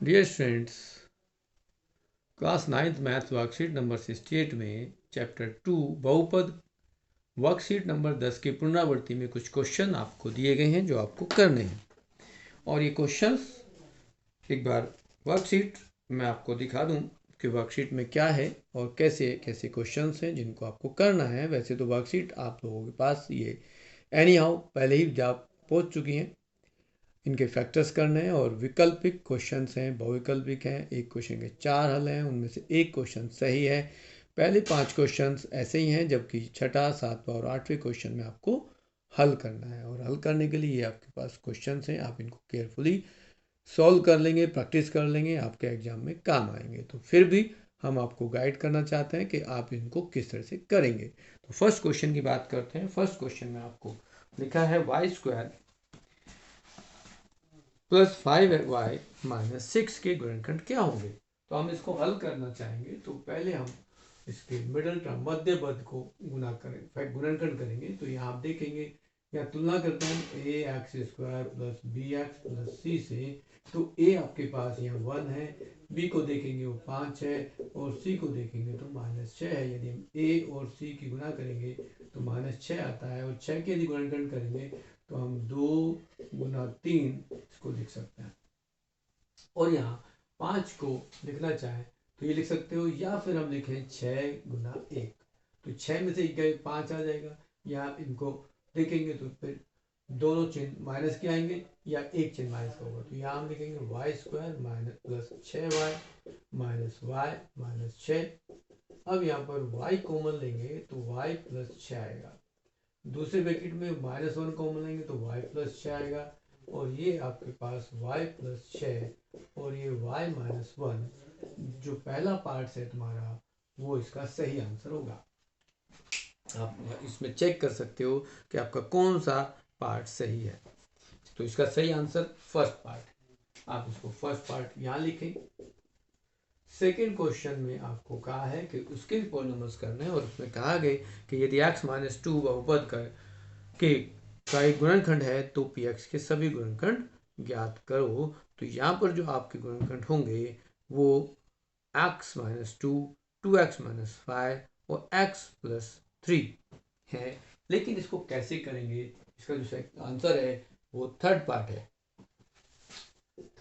Dear students, class 9th math worksheet number 68 में chapter 2 बहुपद worksheet number 10 की पुनरावृत्ति में कुछ क्वेश्चन आपको दिए गए हैं जो आपको करने हैं। और ये क्वेश्चंस एक बार वर्कशीट मैं आपको दिखा दूं कि वर्कशीट में क्या है और कैसे कैसे क्वेश्चंस हैं जिनको आपको करना है। वैसे तो वर्कशीट आप लोगों के पास ये एनी हाउ पहले ही पहुंच चुकी हैं। इनके फैक्टर्स करने हैं और विकल्पिक क्वेश्चंस हैं, बहुविकल्पिक हैं। एक क्वेश्चन के 4 हल हैं, उनमें से एक क्वेश्चन सही है। पहले 5 क्वेश्चंस ऐसे ही हैं, जबकि छठा, सातवां और 8वें क्वेश्चन में आपको हल करना है। और हल करने के लिए ये आपके पास क्वेश्चंस हैं, आप इनको केयरफुली सॉल्व कर लेंगे, प्रैक्टिस कर लेंगे, आपके एग्जाम में काम आएंगे। तो फिर भी हम आपको गाइड करना चाहते हैं कि आप इनको किस तरह से करेंगे। तो फर्स्ट क्वेश्चन की बात करते हैं। फर्स्ट क्वेश्चन में आपको लिखा है y² प्लस 5y माइनस 6 के गुणनखंड क्या होंगे। तो हम इसको हल करना चाहेंगे तो पहले हम इसके मिडल टर्म मध्य पद को गुना करें, गुणनखंड करेंगे। तो यहाँ आप देखेंगे, यहाँ तुलना करते हैं A X square plus B X plus C से। तो ए आपके पास यहाँ 1 है, बी को देखेंगे वो 5 है और सी को देखेंगे तो -6 है। यदि हम ए और सी की गुना करेंगे तो -6 आता है, और 6 के यदि गुणनखंड करेंगे तो हम 2 गुना 3 इसको लिख सकते हैं। और यहाँ 5 को लिखना चाहें तो ये लिख सकते हो, या फिर हम लिखें 6 गुना 1। तो 6 में से 5 आ जाएगा। यहाँ इनको देखेंगे तो फिर दोनों चिन्ह माइनस के आएंगे या एक चिन्ह माइनस का होगा। तो यहाँ हम लिखेंगे y² minus plus 6y minus y minus 6। अब यहाँ पर y कॉमन लेंगे तो y प्लस 6 आएगा। दूसरे ब्रैकेट में -1 कॉमन लेंगे तो y प्लस 6 आएगा। और ये आपके पास y प्लस 6 और ये y माइनस 1, जो पहला पार्ट है तुम्हारा, वो इसका सही आंसर होगा। आप इसमें चेक कर सकते हो कि आपका कौन सा पार्ट सही है। तो इसका सही आंसर फर्स्ट पार्ट। आप इसको फर्स्ट पार्ट यहाँ लिखें। सेकेंड क्वेश्चन में आपको कहा है कि उसके पॉलिनॉमियल्स करने हैं, और उसमें कहा गया कि यदि x-2 बहुपद का एक गुणनखंड है तो px के सभी गुणनखंड ज्ञात करो। तो यहाँ पर जो आपके गुणनखंड होंगे वो x-2, 2x-5 और x+3 है। लेकिन इसको कैसे करेंगे, इसका जो आंसर है वो थर्ड पार्ट है।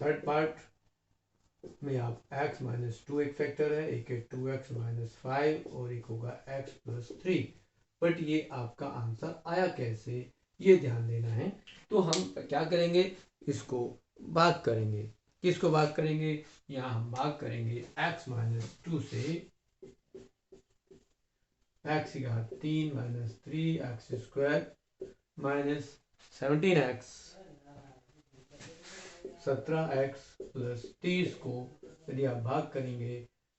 थर्ड पार्ट में आप x-2 एक फैक्टर है, एक है 2x-5 और एक होगा x+3। बट ये आपका आंसर आया कैसे, ये ध्यान देना है। तो हम क्या करेंगे, इसको भाग करेंगे। किसको भाग करेंगे, यहाँ हम भाग करेंगे x-2 से x³ minus 3x² minus 17x 17x plus 30 को यदि आप भाग करेंगे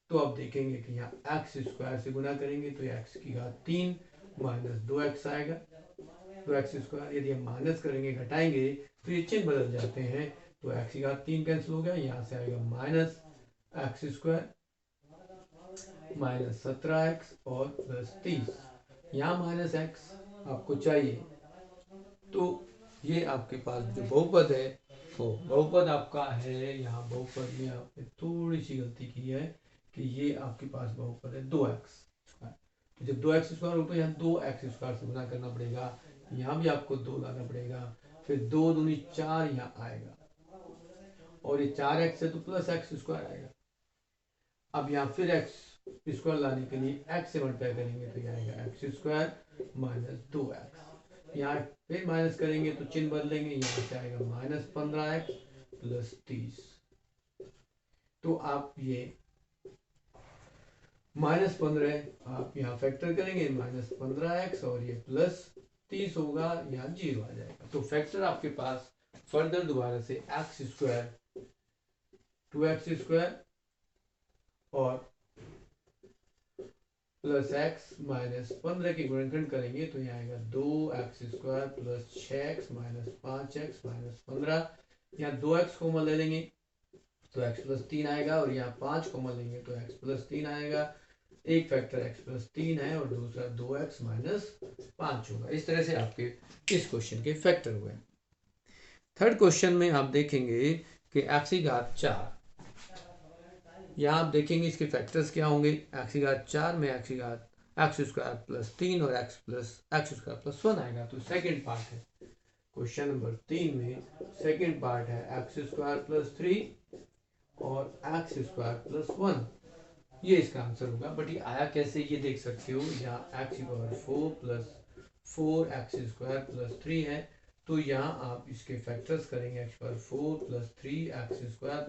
तो आप देखेंगे कि यहाँ x² से गुना करेंगे तो x³ माइनस 2x आएगा, 2x²। यदि हम माइनस करेंगे, घटाएंगे, तो ये चिन्ह बदल जाते हैं। तो x³ कैंसिल हो गया, यहाँ से आएगा माइनस x² माइनस 17x और प्लस 30। यहाँ माइनस x आपको चाहिए, तो ये आपके पास जो बहुपद है वो बहुपद आपका है। यहाँ बहुपद में आपने थोड़ी सी गलती की है कि ये आपके पास बहुपद है 2x²। तो जब 2x² हो तो यहाँ 2x² से गुना करना पड़ेगा, यहाँ भी आपको 2 लाना पड़ेगा, फिर 2 दूनी 4 यहाँ आएगा, और ये 4x है तो प्लस x² आएगा। अब यहाँ फिर x² लाने के लिए x से मल्टीप्लाई करेंगे तो यह आएगा x² माइनस 2x। यहाँ फिर माइनस करेंगे तो चिन्ह बदलेंगे, यहाँ से आएगा -15x प्लस 30। तो आप ये -15 आप यहाँ फैक्टर करेंगे, -15x और ये प्लस 30 होगा, यहाँ 0 आ जाएगा। तो फैक्टर आपके पास फर्दर दोबारा से x² 2x² और प्लस x माइनस 15 की गुणनखंड करेंगे तो यहाँ आएगा 2x² plus 6x minus 5x minus 15। यहाँ 2x कॉमन ले लेंगे तो x+3 आएगा, और यहाँ 5 कॉमन लेंगे तो x+3 आएगा। एक फैक्टर x+3 है और दूसरा 2x माइनस 5 होगा। इस तरह से आपके इस क्वेश्चन के फैक्टर हुए। थर्ड क्वेश्चन में आप देखेंगे कि x⁴ यहाँ आप देखेंगे इसके फैक्टर्स क्या होंगे, एक्स की घात 4 में एक्स की घात एक्स स्क्वायर प्लस 3 और एक्स स्क्वायर प्लस 1 आएगा। तो सेकेंड पार्ट है क्वेश्चन नंबर 3 में, सेकेंड पार्ट है एक्स स्क्वायर प्लस 3 और एक्स स्क्वायर प्लस 1, ये इसका आंसर होगा। बट ये आया कैसे ये देख सकते हो, यहाँ x power 4 plus 4 x square plus 3 है, तो यहाँ आप इसके फैक्टर्स करेंगे x power 4 plus 3 x square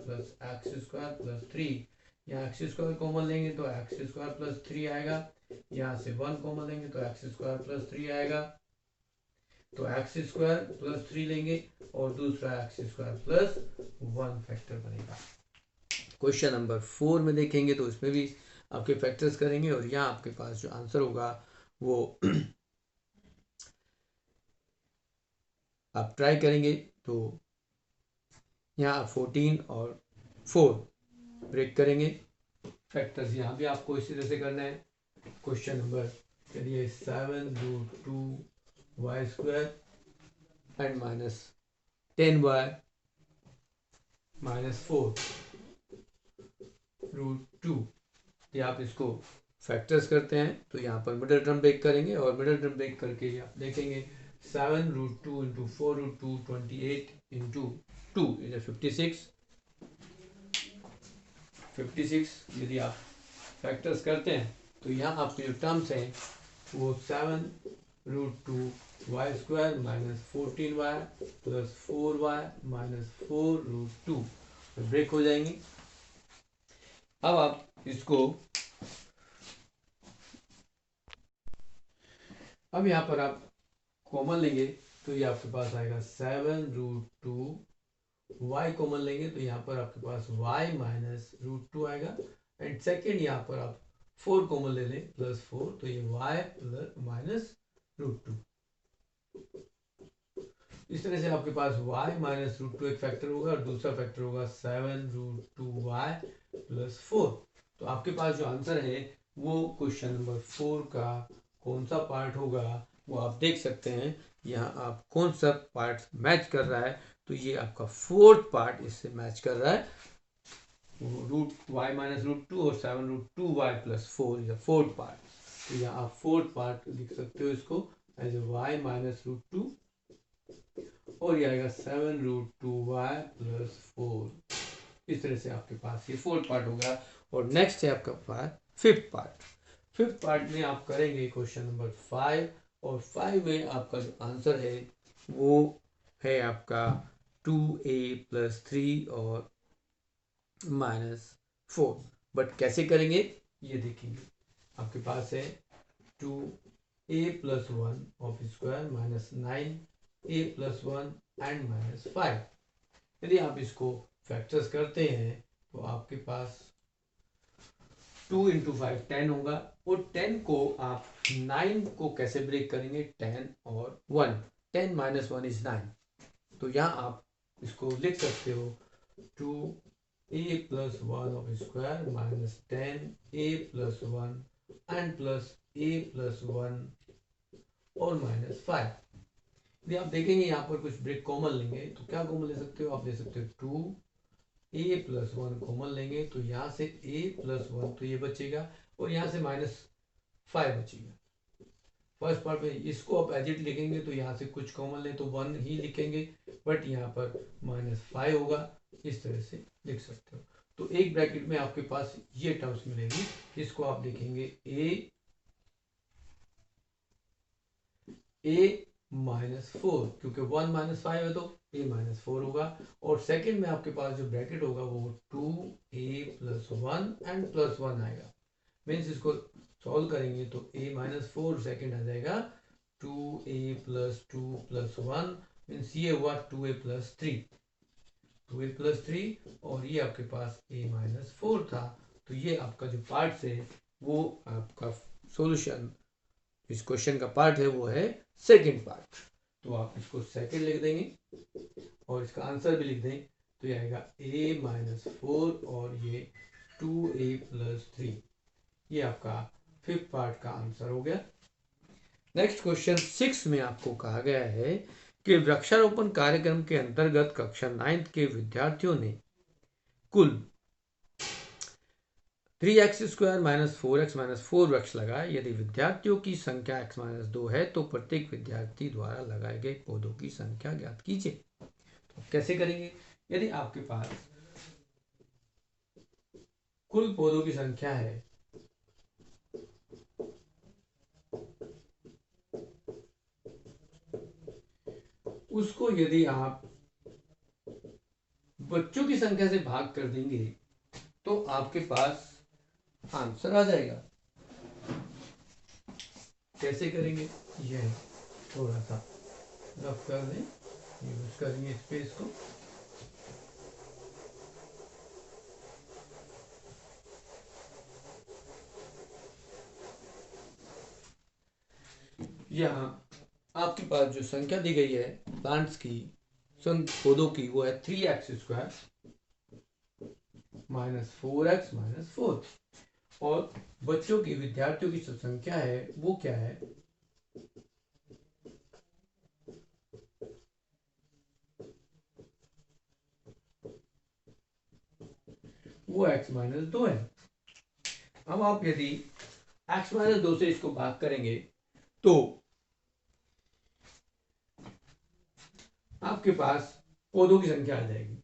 plus 3, यहाँ एक्स स्क्वायर कॉमन लेंगे तो एक्स स्क्वायर प्लस 3 आएगा, यहाँ से 1 कॉमन लेंगे तो एक्स स्क्वायर प्लस 3 आएगा, तो एक्स स्क्वायर प्लस 3 लेंगे और दूसरा एक्स स्क्वायर प्लस 1 फैक्टर बनेगा। क्वेश्चन नंबर 4 में देखेंगे तो इसमें भी आपके फैक्टर्स करेंगे और यहाँ आपके पास जो आंसर होगा वो आप ट्राई करेंगे तो यहाँ 14 और 4 ब्रेक करेंगे। फैक्टर्स यहाँ भी आपको इसी तरह से करना है। क्वेश्चन नंबर चलिए 7√2y square and minus 10y minus 4√2, ये आप इसको फैक्टर्स करते हैं तो यहाँ पर मिडिल टर्म ब्रेक करेंगे और मिडिल टर्म ब्रेक करके आप देखेंगे 7√2 इंटू 4√2 28 इंटू 2 इज 56। यदि आप फैक्टर्स करते हैं तो यहाँ आपके जो टर्म्स हैं वो 7√2y square minus 14y plus 4y minus 4√2 break हो जाएंगे। अब आप इसको अब यहाँ पर आप कॉमन लेंगे तो ये आपके पास आएगा 7√2, y कॉमन लेंगे तो यहाँ पर आपके पास y माइनस √2 आएगा, एंड सेकेंड यहाँ पर आप 4 कॉमन ले लें प्लस 4 तो ये y प्लस माइनस √2। इस तरह से आपके पास y माइनस √2 एक फैक्टर होगा और दूसरा फैक्टर होगा 7√2y प्लस 4। तो आपके पास जो आंसर है वो क्वेश्चन नंबर 4 का कौन सा पार्ट होगा वो आप देख सकते हैं। यहाँ आप कौन सा पार्ट मैच कर रहा है, तो ये आपका फोर्थ पार्ट इससे मैच कर रहा है, y माइनस √2 और 7√2y plus 4 is fourth part. तो यहाँ आप फोर्थ पार्ट लिख सकते हो इसको एज y माइनस √2 और ये आएगा 7√2y प्लस 4। इस तरह से आपके पास ये फोर्थ पार्ट होगा। और नेक्स्ट है आपका part fifth part. Fifth part में आप करेंगे क्वेश्चन नंबर 5 और 5 में आपका जो आंसर है वो है आपका 2a प्लस 3 और माइनस 4। बट कैसे करेंगे ये देखेंगे। आपके पास है 2a plus 1 of square minus 9a plus 1 and minus 5। यदि आप इसको फैक्टर्स करते हैं तो आपके पास 2 इंटू 5 10 होगा, और 10 को आप 9 को कैसे ब्रेक करेंगे, 10 और 1, 10 माइनस 1 इज 9। तो यहाँ आप इसको लिख सकते हो 2a plus 1 of square minus 10a plus 1 and plus a plus 1 और माइनस 5। यदि आप देखेंगे यहाँ पर कुछ ब्रेक कॉमन लेंगे तो क्या कॉमन ले सकते हो, आप ले सकते हो 2a प्लस 1 कॉमन लेंगे तो यहाँ से a प्लस 1 तो ये बचेगा और यहाँ से माइनस 5 बचेगा। फर्स्ट पार्ट में इसको आप एज इट लिखेंगे तो यहाँ से कुछ कॉमन ले तो 1 ही लिखेंगे, बट यहाँ पर माइनस 5 होगा, इस तरह से लिख सकते हो। तो एक ब्रैकेट में आपके पास ये टर्म्स मिलेगी, इसको आप लिखेंगे a माइनस 4, क्योंकि 1 माइनस 5 है तो a माइनस 4 होगा। और सेकंड में आपके पास जो ब्रैकेट होगा वो 2a प्लस 1 एंड प्लस 1 आएगा। मीन्स इसको सॉल्व करेंगे तो a माइनस 4 सेकेंड आ जाएगा 2a प्लस 2 प्लस 1, मीन्स ये हुआ 2a प्लस 3, 2a प्लस 3 और ये आपके पास a माइनस 4 था। तो ये आपका जो पार्ट है वो आपका सॉल्यूशन इस क्वेश्चन का पार्ट है वो है सेकंड पार्ट। तो आप इसको सेकंड लिख देंगे और इसका आंसर भी लिख दें तो ये आएगा a माइनस 4 और ये 2a प्लस 3। ये आपका फिफ्थ पार्ट का आंसर हो गया। नेक्स्ट क्वेश्चन 6 में आपको कहा गया है कि वृक्षारोपण कार्यक्रम के अंतर्गत कक्षा 9th के विद्यार्थियों ने कुल 3x² minus 4x minus 4x लगाए। यदि विद्यार्थियों की संख्या x माइनस 2 है तो प्रत्येक विद्यार्थी द्वारा लगाए गए पौधों की संख्या ज्ञात कीजिए। तो कैसे करेंगे? यदि आपके पास कुल पौधों की संख्या है उसको यदि आप बच्चों की संख्या से भाग कर देंगे तो आपके पास आंसर आ जाएगा। कैसे करेंगे? यह थोड़ा सा रफ कर दें, यूज करेंगे स्पेस को। यहाँ आपके पास जो संख्या दी गई है प्लांट्स की, पौधों की, वो है 3x² माइनस 4x माइनस 4। और बच्चों की, विद्यार्थियों की जो संख्या है वो क्या है? वो x माइनस 2 है। अब आप यदि x माइनस 2 से इसको भाग करेंगे तो आपके पास पौधों की संख्या आ जाएगी।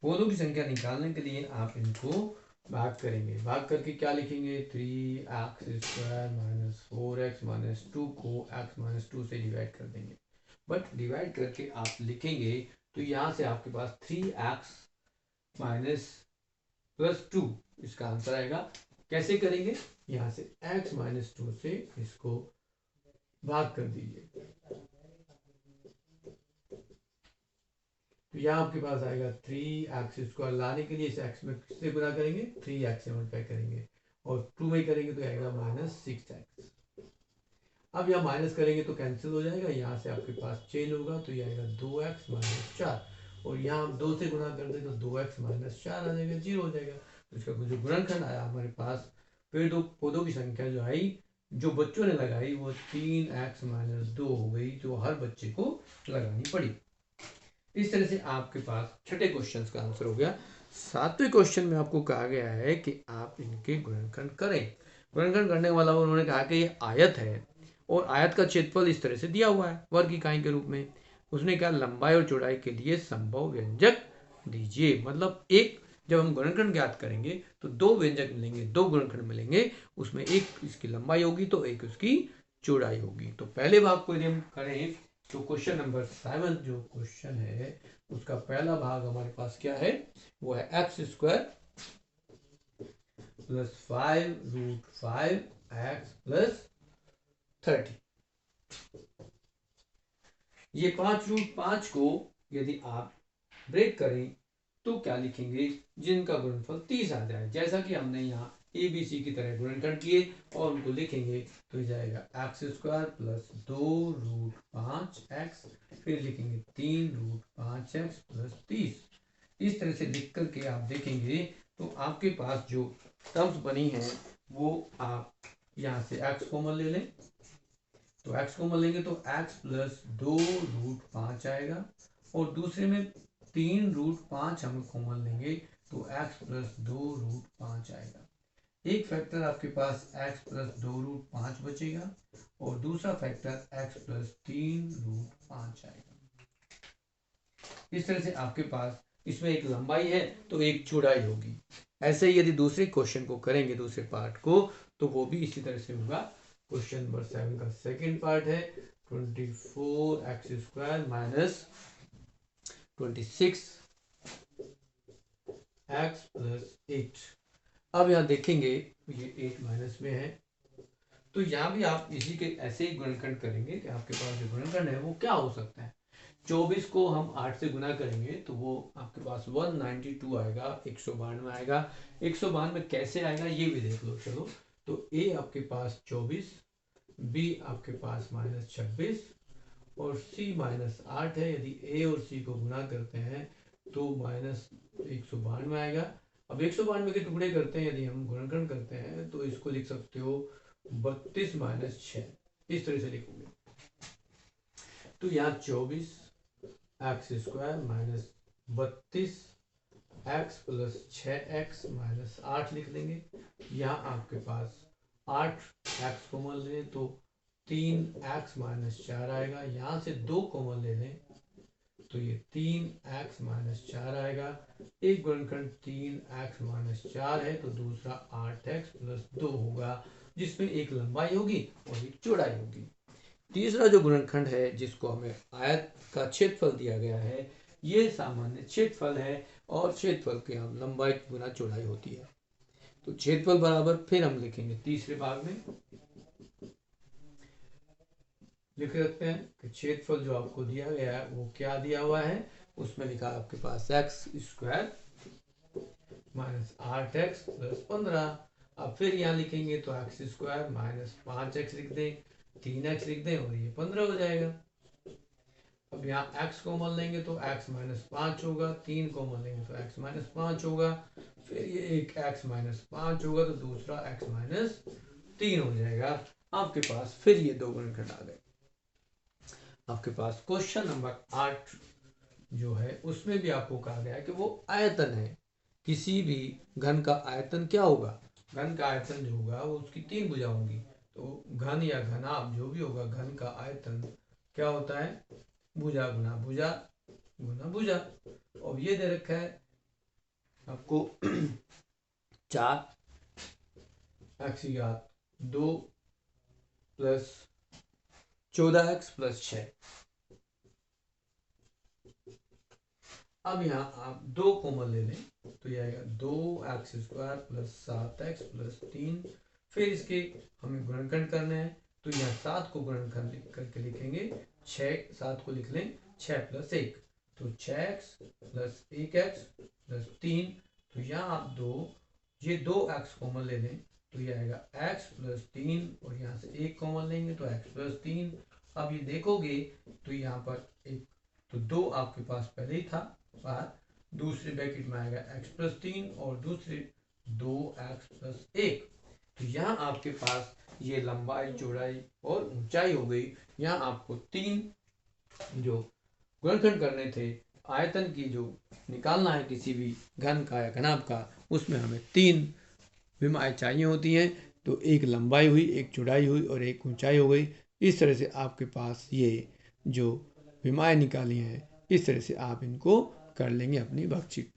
पौधों की संख्या निकालने के लिए आप इनको भाग करेंगे। भाग करके क्या लिखेंगे? 3x² माइनस 4x माइनस 2 को x माइनस 2 से डिवाइड कर देंगे। बट डिवाइड करके आप लिखेंगे तो यहां से आपके पास 3x माइनस प्लस 2 इसका आंसर आएगा। कैसे करेंगे? यहां से x माइनस 2 से इसको भाग कर दीजिए तो यहाँ आपके पास आएगा 3x² लाने के लिए इस x में किससे गुना करेंगे? 3x से मल्टीप्लाई करेंगे और 2 में करेंगे तो आएगा माइनस 6x। अब यहाँ माइनस करेंगे तो कैंसिल हो जाएगा, यहाँ से आपके पास चेंज होगा तो ये आएगा 2x माइनस 4 और यहाँ हम 2 से गुना कर दे तो 2x माइनस 4 आ जाएगा, 0 हो जाएगा। तो इसका जो गुणनखंड आया हमारे पास, फिर दो पौधों की संख्या जो आई जो बच्चों ने लगाई वो 3x माइनस 2 हो गई, जो हर बच्चे को लगानी पड़ी। इस तरह से आपके पास छठे क्वेश्चन का आंसर हो गया। सातवें क्वेश्चन में आपको कहा गया है कि आप इनके गुणनखंड करें। गुणनखंड करने वाला उन्होंने कहा कि ये आयत है और आयत का क्षेत्रफल इस तरह से दिया हुआ है वर्ग इकाई के रूप में। उसने कहा लंबाई और चौड़ाई के लिए संभव व्यंजक दीजिए। मतलब एक, जब हम गुणनखंड ज्ञात करेंगे तो दो व्यंजक मिलेंगे, दो गुणनखंड मिलेंगे, उसमें एक इसकी लंबाई होगी तो एक उसकी चौड़ाई होगी। तो पहले भाग को यदि हम करें तो क्वेश्चन नंबर 7 जो क्वेश्चन है उसका पहला भाग हमारे पास क्या है? वो है x² प्लस 5√5x प्लस 30। ये 5√5 को यदि आप ब्रेक करें तो क्या लिखेंगे? जिनका गुणनफल 30 आ जाए, जैसा कि हमने यहाँ ABC की तरह गुणनखंड किए और उनको लिखेंगे तो जाएगा x² प्लस 2√5x, फिर लिखेंगे 3√5x प्लस 30। इस तरह से लिख करके आप देखेंगे तो आपके पास जो टर्म्स बनी है वो आप यहाँ से x कॉमन ले लें तो x कॉमन लेंगे तो x प्लस 2√5 आएगा और दूसरे में 3√5 हम कॉमन लेंगे तो x प्लस 2√5 आएगा। एक फैक्टर आपके पास x प्लस 2√5 बचेगा और दूसरा फैक्टर x प्लस 3√5 आएगा। इस तरह से आपके पास इसमें एक लंबाई है तो एक चौड़ाई होगी। ऐसे ही यदि दूसरे क्वेश्चन को करेंगे, दूसरे पार्ट को, तो वो भी इसी तरह से होगा। क्वेश्चन नंबर 7 का सेकंड पार्ट है 24x² माइनस 26x प्लस 8। अब यहाँ देखेंगे ये 8 माइनस में है तो यहाँ भी आप इसी के ऐसे ही गुणनखंड करेंगे कि आपके पास जो गुणनखंड है वो क्या हो सकता है। 24 को हम 8 से गुना करेंगे तो वो आपके पास 192 आएगा, 192 आएगा। 192 कैसे आएगा ये भी देख लो। चलो तो A आपके पास 24, B आपके पास माइनस 26 और C माइनस 8 है। यदि A और C को गुना करते हैं तो माइनस 192 आएगा अब 192 के टुकड़े करते हैं, यदि हम गुणनखंड करते हैं तो इसको लिख सकते हो 32 माइनस 6, इस तरह से लिखोगे। तो यहाँ 24 x square minus 32 x plus 6x minus 8 लिख देंगे। यहाँ आपके पास 8 एक्स कॉमन लें तो 3x माइनस 4 आएगा। यहाँ से 2 कॉमन ले लें तो ये 3x माइनस 4 आएगा। एक गुणनखंड 3x माइनस 4 है तो दूसरा 8x प्लस 2 होगा, जिसमें एक लंबाई होगी और एक चौड़ाई होगी। तीसरा जो गुणनखंड है जिसको हमें आयत का क्षेत्रफल दिया गया है, ये सामान्य क्षेत्रफल है और क्षेत्रफल के हम लंबाई गुना चौड़ाई होती है। तो क्षेत्रफल बराबर फिर हम लिखेंगे तीसरे भाग में लिख रखते हैं कि क्षेत्रफल जो आपको दिया गया है वो क्या दिया हुआ है, उसमें लिखा है आपके पास X square minus 8x plus 15। अब फिर यहाँ लिखेंगे तो एक्स स्क्वायर माइनस 5x लिख दें, 3x लिख दें और ये 15 हो जाएगा। अब यहाँ x कॉमन लेंगे तो x माइनस 5 होगा, 3 कॉमन लेंगे तो x माइनस 5 होगा, फिर ये एक x माइनस 5 होगा तो दूसरा x माइनस 3 हो जाएगा। आपके पास फिर ये दो गुणनखंड आ गए। आपके पास क्वेश्चन नंबर 8 जो है उसमें भी आपको कहा गया है कि वो आयतन है। किसी भी घन का आयतन क्या होगा, घन का आयतन जो होगा वो उसकी 3 भुजा होंगी। तो घन या घनाभ जो भी होगा, घन का आयतन क्या होता है, भुजा गुना भुजा गुना भुजा। और ये दे रखा है आपको 4 एक्स की घात 2 प्लस 14x प्लस 6। अब यहाँ आप 2 कॉमन ले लें तो ये आएगा 2x square plus 7x plus 3। फिर इसके हमें गुणनखंड करने हैं तो यहाँ 7 को गुणनखंड करके लिखेंगे, 7 को लिख लें 6 प्लस 1 तो 6x प्लस 1x प्लस 3। तो यहाँ आप ये 2x कॉमन ले लें तो ये आएगा x प्लस 3 और यहाँ से 1 कॉमन लेंगे तो x प्लस 3। अब ये देखोगे तो यहाँ पर एक तो 2 आपके पास पहले ही था बाहर, दूसरे ब्रैकेट में आएगा x प्लस 3 और दूसरे 2x प्लस 1। तो यहाँ आपके पास ये लंबाई चौड़ाई और ऊंचाई हो गई। यहाँ आपको 3 जो गुणनखंड करने थे आयतन की, जो निकालना है किसी भी घन का या घनाभ का, उसमें हमें 3 विमाएँ चाहिए होती हैं। तो एक लंबाई हुई, एक चौड़ाई हुई और एक ऊंचाई हो गई। इस तरह से आपके पास ये जो विमाएँ निकाली हैं, इस तरह से आप इनको कर लेंगे अपनी वर्कशीट।